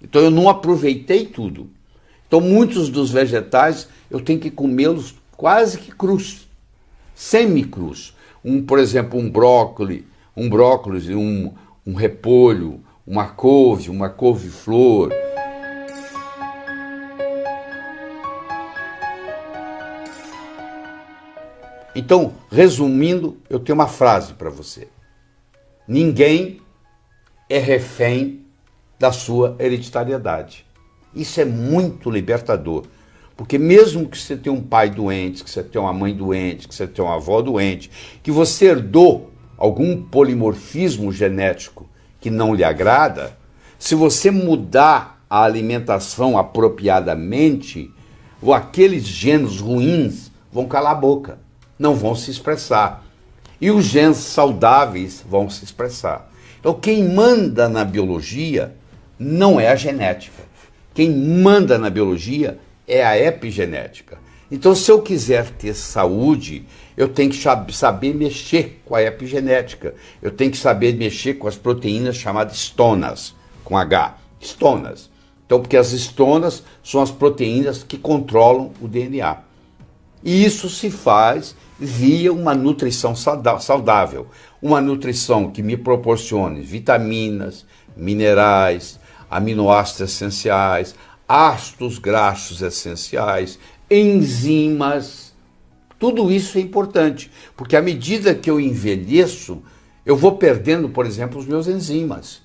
Então eu não aproveitei tudo. Então muitos dos vegetais eu tenho que comê-los quase que crus, semi-crus. Por exemplo, um brócolis, um repolho, uma couve-flor. Então, resumindo, eu tenho uma frase para você. Ninguém é refém da sua hereditariedade. Isso é muito libertador. Porque mesmo que você tenha um pai doente, que você tenha uma mãe doente, que você tenha uma avó doente, que você herdou algum polimorfismo genético que não lhe agrada, se você mudar a alimentação apropriadamente, aqueles genes ruins vão calar a boca, não vão se expressar. E os genes saudáveis vão se expressar. Então quem manda na biologia não é a genética. Quem manda na biologia é a epigenética. Então, se eu quiser ter saúde, eu tenho que saber mexer com a epigenética. Eu tenho que saber mexer com as proteínas chamadas histonas, com H, histonas. Então, porque as histonas são as proteínas que controlam o DNA. E isso se faz via uma nutrição saudável. Uma nutrição que me proporcione vitaminas, minerais, aminoácidos essenciais, ácidos graxos essenciais, enzimas. Tudo isso é importante, porque à medida que eu envelheço, eu vou perdendo, por exemplo, os meus enzimas.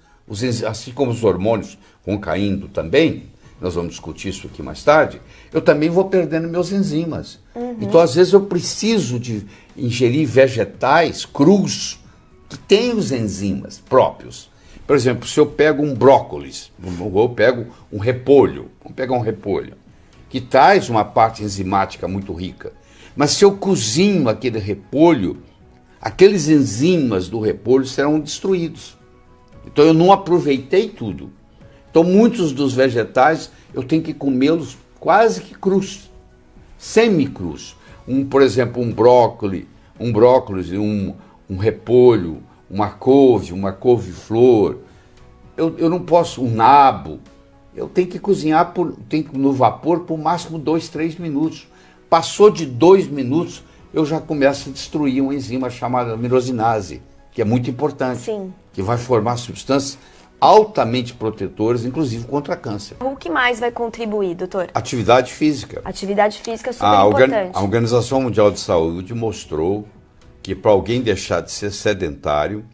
Assim como os hormônios vão caindo também, nós vamos discutir isso aqui mais tarde, eu também vou perdendo meus enzimas. Então, às vezes, eu preciso de ingerir vegetais crus que têm os enzimas próprios. Por exemplo, se eu pego um brócolis, ou eu pego um repolho, vamos pegar um repolho, que traz uma parte enzimática muito rica. Mas se eu cozinho aquele repolho, aqueles enzimas do repolho serão destruídos. Então eu não aproveitei tudo. Então muitos dos vegetais eu tenho que comê-los quase que crus, semi-crus. Por exemplo, um brócolis, um repolho, uma couve-flor. Eu não posso, um nabo. Eu tenho que cozinhar no vapor por máximo 2, 3 minutos. Passou de 2 minutos, eu já começo a destruir uma enzima chamada mirosinase, que é muito importante. Sim. Que vai formar substâncias altamente protetoras, inclusive contra câncer. O que mais vai contribuir, doutor? Atividade física. Atividade física é super importante. A Organização Mundial de Saúde mostrou que para alguém deixar de ser sedentário,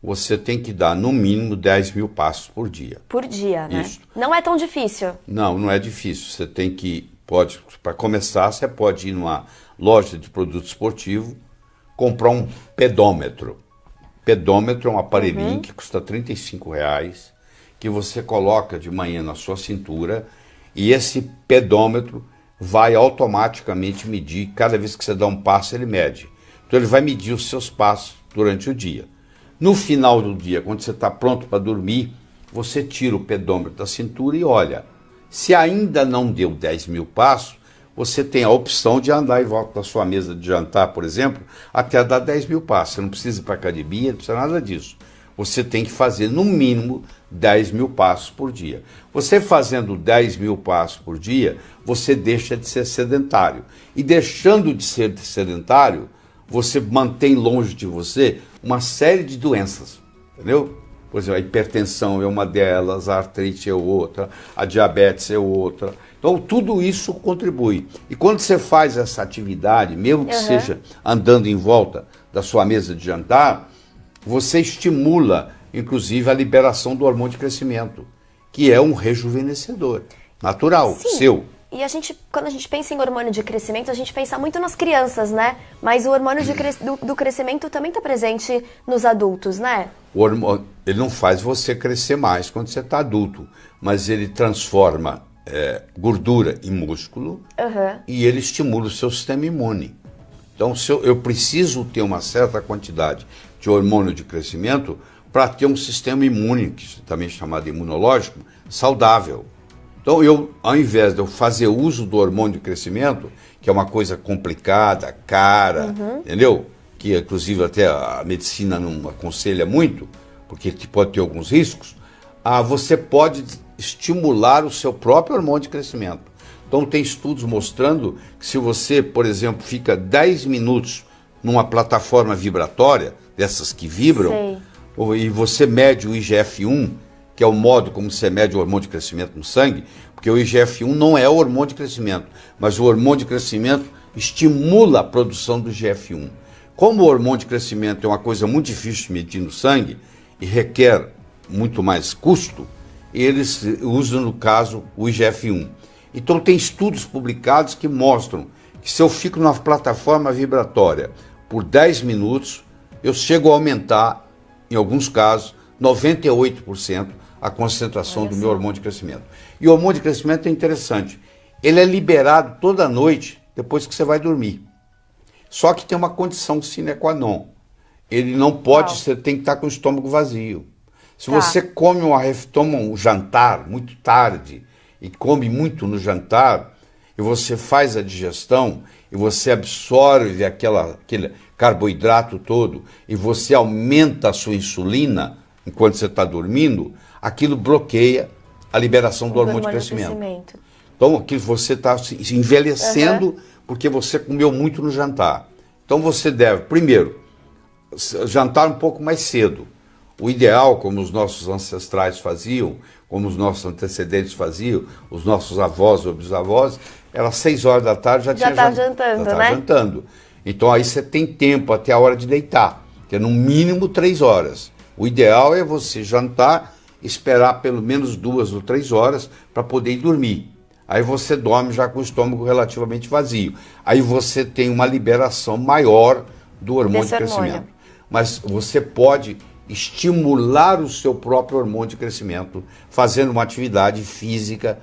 você tem que dar no mínimo 10 mil passos por dia. Por dia, né? Isso. Não é tão difícil. Não é difícil. Você tem que, para começar, você pode ir numa loja de produto esportivo, comprar um pedômetro. Pedômetro é um aparelhinho que custa R$35, que você coloca de manhã na sua cintura, e esse pedômetro vai automaticamente medir, cada vez que você dá um passo, ele mede. Então ele vai medir os seus passos durante o dia. No final do dia, quando você está pronto para dormir, você tira o pedômetro da cintura e olha. Se ainda não deu 10 mil passos, você tem a opção de andar em volta da sua mesa de jantar, por exemplo, até dar 10 mil passos. Você não precisa ir para a academia, não precisa nada disso. Você tem que fazer, no mínimo, 10 mil passos por dia. Você fazendo 10 mil passos por dia, você deixa de ser sedentário. E deixando de ser sedentário, você mantém longe de você uma série de doenças, entendeu? Por exemplo, a hipertensão é uma delas, a artrite é outra, a diabetes é outra. Então, tudo isso contribui. E quando você faz essa atividade, mesmo que seja andando em volta da sua mesa de jantar, você estimula, inclusive, a liberação do hormônio de crescimento, que é um rejuvenescedor natural, seu. E quando a gente pensa em hormônio de crescimento, a gente pensa muito nas crianças, né? Mas o hormônio do crescimento também está presente nos adultos, né? Ele não faz você crescer mais quando você está adulto, mas ele transforma gordura em músculo e ele estimula o seu sistema imune. Então, eu preciso ter uma certa quantidade de hormônio de crescimento para ter um sistema imune, que também é chamado imunológico, saudável. Então, ao invés de eu fazer uso do hormônio de crescimento, que é uma coisa complicada, cara, entendeu? Que, inclusive, até a medicina não aconselha muito, porque pode ter alguns riscos, você pode estimular o seu próprio hormônio de crescimento. Então tem estudos mostrando que se você, por exemplo, fica 10 minutos numa plataforma vibratória, dessas que vibram, e você mede o IGF-1, que é o modo como você mede o hormônio de crescimento no sangue, porque o IGF-1 não é o hormônio de crescimento, mas o hormônio de crescimento estimula a produção do IGF-1. Como o hormônio de crescimento é uma coisa muito difícil de medir no sangue e requer muito mais custo, eles usam, no caso, o IGF-1. Então tem estudos publicados que mostram que se eu fico numa plataforma vibratória por 10 minutos, eu chego a aumentar, em alguns casos, 98% a concentração do meu hormônio de crescimento. E o hormônio de crescimento é interessante. Ele é liberado toda noite depois que você vai dormir. Só que tem uma condição sine qua non. Ele não pode, você tem que estar com o estômago vazio. Se você toma um jantar muito tarde e come muito no jantar, e você faz a digestão, e você absorve aquele carboidrato todo, e você aumenta a sua insulina enquanto você está dormindo, aquilo bloqueia a liberação do hormônio de crescimento. Então, aqui você está se envelhecendo porque você comeu muito no jantar. Então, você deve, primeiro, jantar um pouco mais cedo. O ideal, como os nossos ancestrais faziam, como os nossos antecedentes faziam, os nossos avós ou bisavós, era 6 horas da tarde já está jantando, né? Jantando. Então aí você tem tempo até a hora de deitar, que é no mínimo 3 horas. O ideal é você jantar, esperar pelo menos 2 ou 3 horas para poder ir dormir. Aí você dorme já com o estômago relativamente vazio. Aí você tem uma liberação maior do hormônio de crescimento. Mas você pode estimular o seu próprio hormônio de crescimento fazendo uma atividade física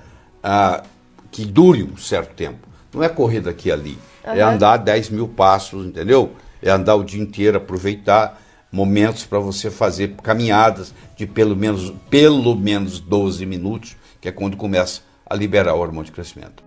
que dure um certo tempo. Não é correr daqui e ali, é andar 10 mil passos, entendeu? É andar o dia inteiro, aproveitar momentos para você fazer caminhadas de pelo menos 12 minutos, que é quando começa a liberar o hormônio de crescimento.